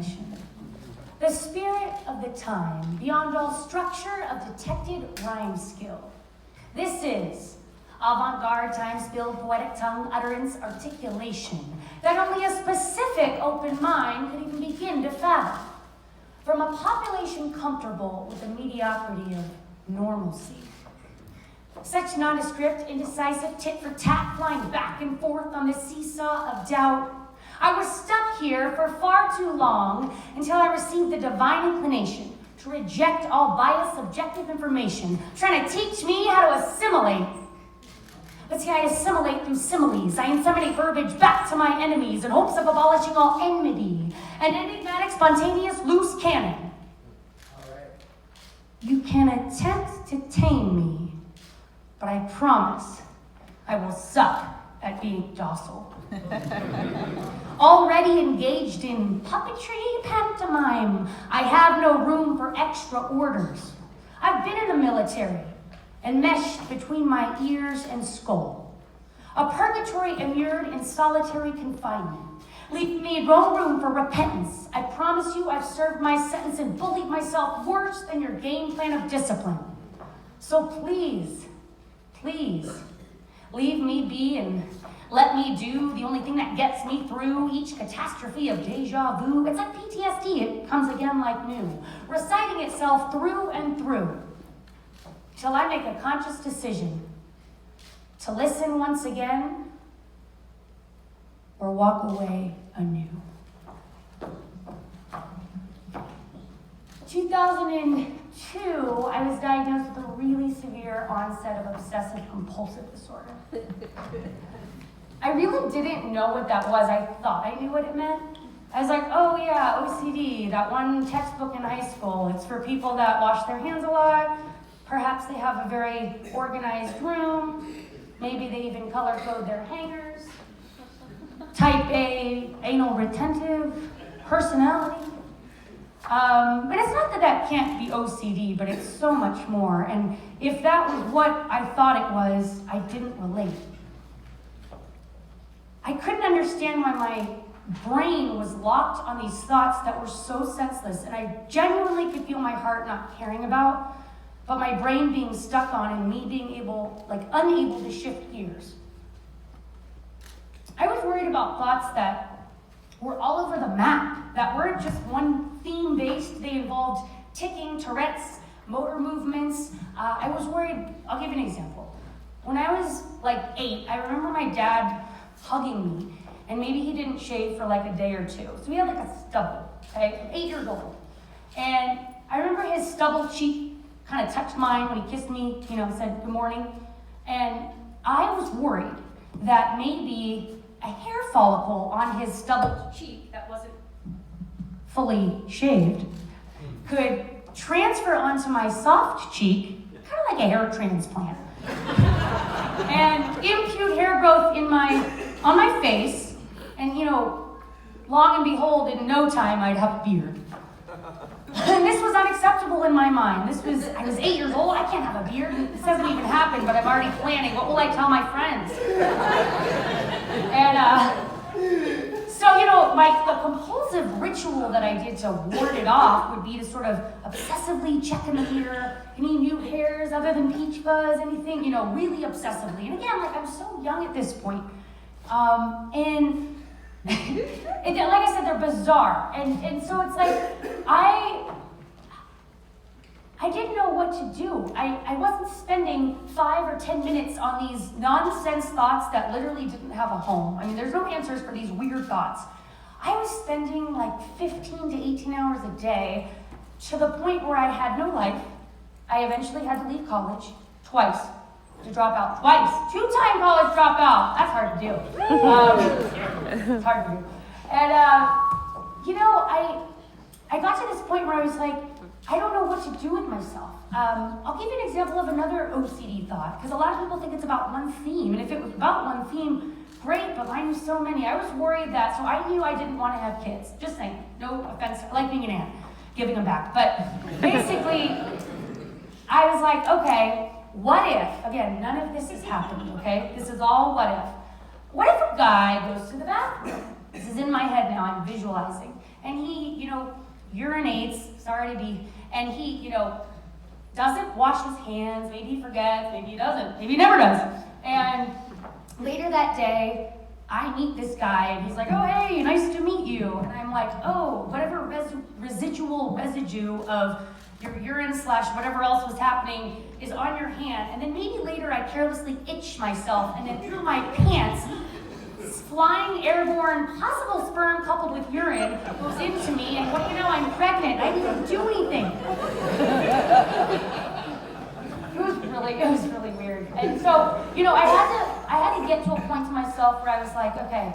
generation. The spirit of the time, beyond all structure of detected rhyme skill. This is avant-garde, time-spilled, poetic tongue, utterance, articulation, that only a specific open mind could even begin to fathom. From a population comfortable with the mediocrity of normalcy. Such nondescript, indecisive, tit-for-tat, flying back and forth on the seesaw of doubt. I was stuck here for far too long until I received the divine inclination to reject all biased, subjective information, trying to teach me how to assimilate. But see, I assimilate through similes. I inseminate verbiage back to my enemies in hopes of abolishing all enmity. An enigmatic, spontaneous, loose cannon. All right. You can attempt to tame me, but I promise I will suck at being docile. Already engaged in puppetry, pantomime, I have no room for extra orders. I've been in the military, enmeshed between my ears and skull. A purgatory immured in solitary confinement. Leave me no room for repentance. I promise you I've served my sentence and bullied myself worse than your game plan of discipline. So please, leave me be and let me do the only thing that gets me through each catastrophe of deja vu. It's like PTSD, it comes again like new, reciting itself through and through, till I make a conscious decision to listen once again or walk away anew. 2002, I was diagnosed with a really severe onset of obsessive compulsive disorder. I really didn't know what that was. I thought I knew what it meant. I was like, oh yeah, OCD, that one textbook in high school. It's for people that wash their hands a lot. Perhaps they have a very organized room. Maybe they even color code their hangers. Type A, anal retentive personality. And it's not that that can't be OCD, but it's so much more. And if that was what I thought it was, I didn't relate. I couldn't understand why my brain was locked on these thoughts that were so senseless, and I genuinely could feel my heart not caring about, but my brain being stuck on and me being unable to shift gears. I was worried about thoughts that were all over the map, that weren't just one theme-based. They involved ticking, Tourette's, motor movements. I was worried. I'll give you an example. When I was 8, I remember my dad hugging me, and maybe he didn't shave for a day or two. So he had a stubble, okay? 8 years old. And I remember his stubble cheek kind of touched mine when he kissed me, said good morning. And I was worried that maybe a hair follicle on his stubble cheek that wasn't fully shaved could transfer onto my soft cheek, kind of like a hair transplant, and impute hair growth on my face, and long and behold, in no time, I'd have a beard. And this was unacceptable in my mind. I was 8 years old, I can't have a beard. This hasn't even happened, but I'm already planning. What will I tell my friends? And so, the compulsive ritual that I did to ward it off would be to sort of obsessively check in the mirror, any new hairs other than peach fuzz, anything, really obsessively. And again, I'm so young at this point. And like I said, they're bizarre. And so it's I didn't know what to do. I wasn't spending 5 or 10 minutes on these nonsense thoughts that literally didn't have a home. I mean, there's no answers for these weird thoughts. I was spending 15 to 18 hours a day to the point where I had no life. I eventually had to leave college twice to drop out. Twice. 2-time college dropout. That's hard to do. It's hard to do. And, I got to this point where I was I don't know what to do with myself. I'll give you an example of another OCD thought, because a lot of people think it's about one theme, and if it was about one theme, great, but mine was so many. I was worried that, so I knew I didn't want to have kids. Just saying, no offense, I like being an aunt, giving them back. But basically, I was okay, what if, again, none of this has happened, okay? This is all what if. What if a guy goes to the bathroom? This is in my head now, I'm visualizing. and he, urinates, sorry to be, and he, doesn't wash his hands, maybe he forgets, maybe he doesn't, maybe he never does. And later that day, I meet this guy, and he's like, oh, hey, nice to meet you. And I'm like, oh, whatever residual residue of your urine / whatever else was happening is on your hand. And then maybe later I carelessly itch myself, and then through my pants, flying, airborne, possible sperm coupled with urine goes into me, and what do you know, I'm pregnant. I didn't do anything. It was really weird. And so, I had to get to a point to myself where I was like, okay,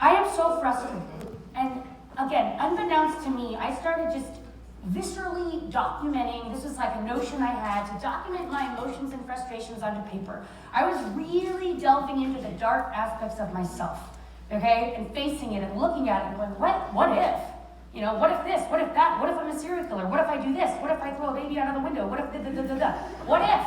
I am so frustrated. And again, unbeknownst to me, I started just viscerally documenting. This was like a notion I had to document my emotions and frustrations onto paper. I was really delving into the dark aspects of myself, okay, and facing it and looking at it and going, what if? What if this? What if that? What if I'm a serial killer? What if I do this? What if I throw a baby out of the window? What if What if?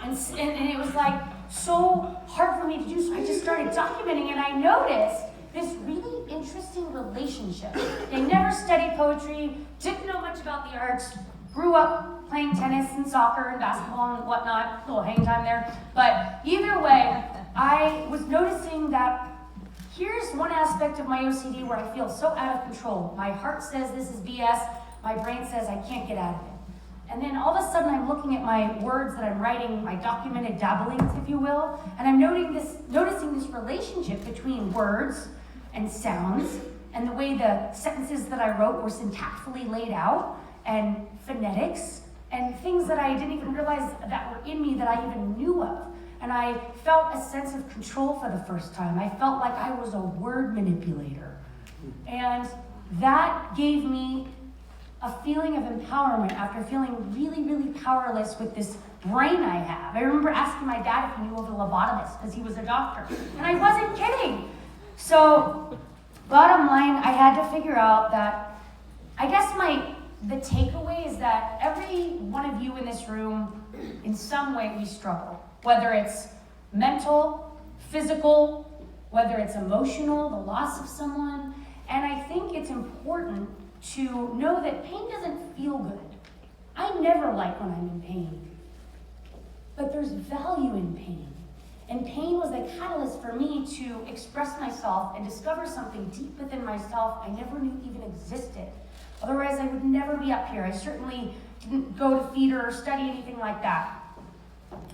And it was like so hard for me to do, so I just started documenting, and I noticed this really interesting relationship. They never studied poetry, didn't know much about the arts, grew up playing tennis and soccer and basketball and whatnot, a little hang time there. But either way, I was noticing that here's one aspect of my OCD where I feel so out of control. My heart says this is BS, my brain says I can't get out of it. And then all of a sudden I'm looking at my words that I'm writing, my documented dabblings, if you will, and I'm noticing this relationship between words and sounds, and the way the sentences that I wrote were syntactically laid out, and phonetics, and things that I didn't even realize that were in me that I even knew of. And I felt a sense of control for the first time. I felt like I was a word manipulator. And that gave me a feeling of empowerment after feeling really, really powerless with this brain I have. I remember asking my dad if he knew of a lobotomist, because he was a doctor. And I wasn't kidding. So, bottom line, I had to figure out that, I guess the takeaway is that every one of you in this room, in some way we struggle. Whether it's mental, physical, whether it's emotional, the loss of someone. And I think it's important to know that pain doesn't feel good. I never like when I'm in pain. But there's value in pain. And pain was a catalyst for me to express myself and discover something deep within myself I never knew even existed. Otherwise, I would never be up here. I certainly didn't go to theater or study anything like that.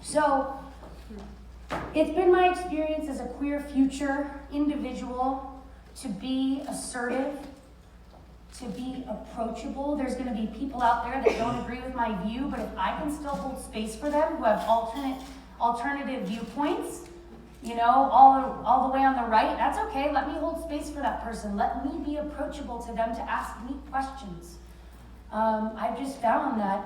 So, it's been my experience as a queer future individual to be assertive, to be approachable. There's going to be people out there that don't agree with my view, but if I can still hold space for them who have alternative viewpoints, all the way on the right, that's okay. Let me hold space for that person. Let me be approachable to them to ask me questions. I've just found that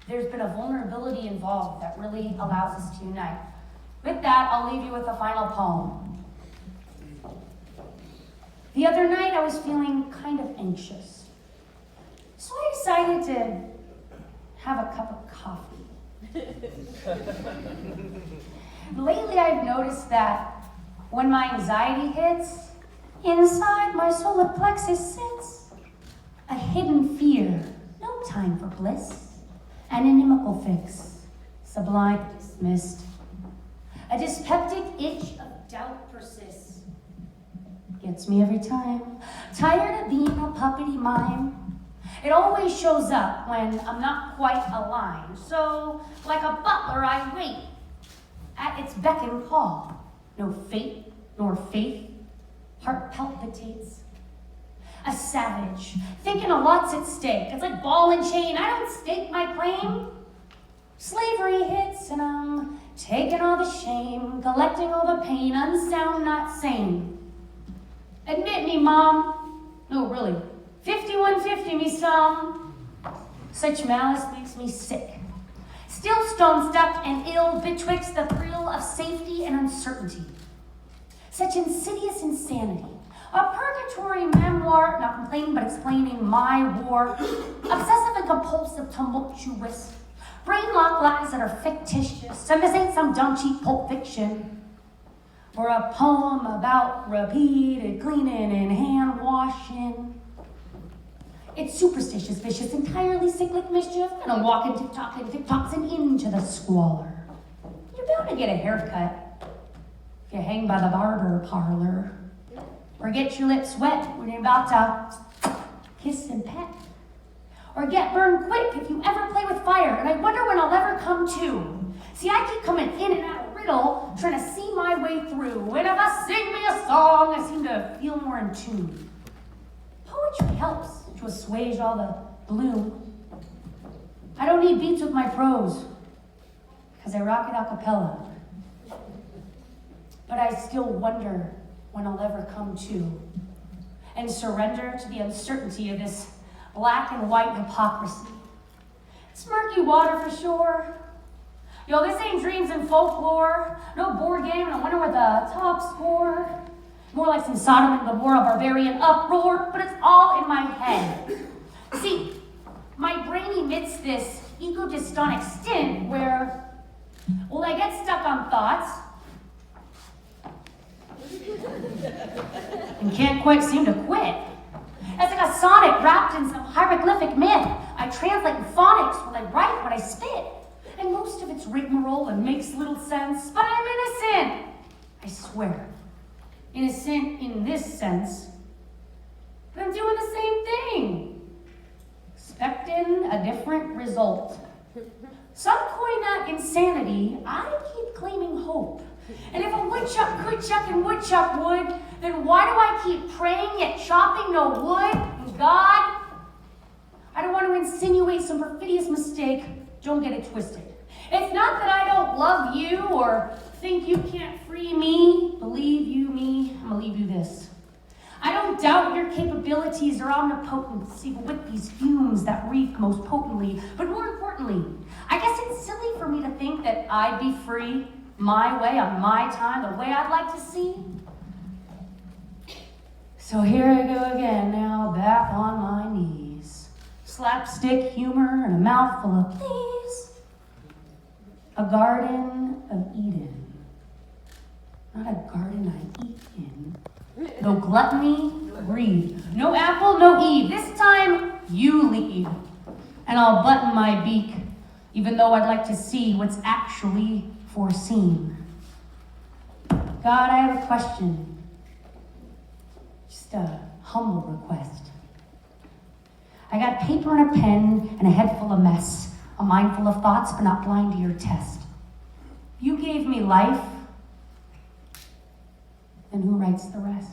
there's been a vulnerability involved that really allows us to unite. With that, I'll leave you with a final poem. The other night, I was feeling kind of anxious. So I decided to have a cup of coffee. Lately, I've noticed that when my anxiety hits, inside my solar plexus sits a hidden fear, no time for bliss, an inimical fix, sublime dismissed. A dyspeptic itch of doubt persists. Gets me every time. Tired of being a puppety mime. It always shows up when I'm not quite aligned. So, like a butler, I wait at its beck and call. No fate nor faith. Heart palpitates. A savage, thinking a lot's at stake. It's like ball and chain. I don't stake my claim. Slavery hits and I'm taking all the shame, collecting all the pain, unsound, not sane. Admit me, Mom. No, really. 5150 me some. Such malice makes me sick. Still stone stuck and ill betwixt the thrill of safety and uncertainty. Such insidious insanity. A purgatory memoir, not complaining but explaining my war. Obsessive and compulsive, tumultuous. Brain lock lies that are fictitious. And this ain't some dumb cheap pulp fiction. or a poem about repeated cleaning and hand washing. It's superstitious, vicious, entirely cyclic mischief, and I'm walking TikToks and into the squalor. You're bound to get a haircut if you hang by the barber parlor, or get your lips wet when you're about to kiss and pet, or get burned quick if you ever play with fire, and I wonder when I'll ever come to. See, I keep coming in and out of riddle, trying to see my way through, and if I sing me a song, I seem to feel more in tune. Poetry helps to assuage all the gloom. I don't need beats with my prose, because I rock it a cappella. But I still wonder when I'll ever come to and surrender to the uncertainty of this black and white hypocrisy. It's murky water for sure. Yo, this ain't dreams and folklore. No board game, and I wonder where the top score. More like some Sodom and Gomorrah barbarian uproar, but it's all in my head. See, my brain emits this ego-dystonic stint where, well, I get stuck on thoughts and can't quite seem to quit. It's like a sonnet wrapped in some hieroglyphic myth. I translate in phonics when I write, when I spit. And most of it's rigmarole and makes little sense, but I'm innocent, I swear. Innocent in this sense, but I'm doing the same thing, expecting a different result. Some coin that insanity, I keep claiming hope. And if a woodchuck could chuck and woodchuck would, then why do I keep praying yet chopping no wood? And God, I don't want to insinuate some perfidious mistake. Don't get it twisted. It's not that I don't love you or think you can't free me. Believe you me, I'm gonna leave you this. I don't doubt your capabilities or omnipotency, but with these fumes that reek most potently. But more importantly, I guess it's silly for me to think that I'd be free my way on my time, the way I'd like to see. So here I go again now, back on my knees. Slapstick humor and a mouthful of please. A garden of Eden. Not a garden I eat in. No gluttony, greed. No apple, no Eve. This time, you lead. And I'll button my beak, even though I'd like to see what's actually foreseen. God, I have a question. Just a humble request. I got paper and a pen and a head full of mess. A mind full of thoughts, but not blind to your test. You gave me life, and who writes the rest?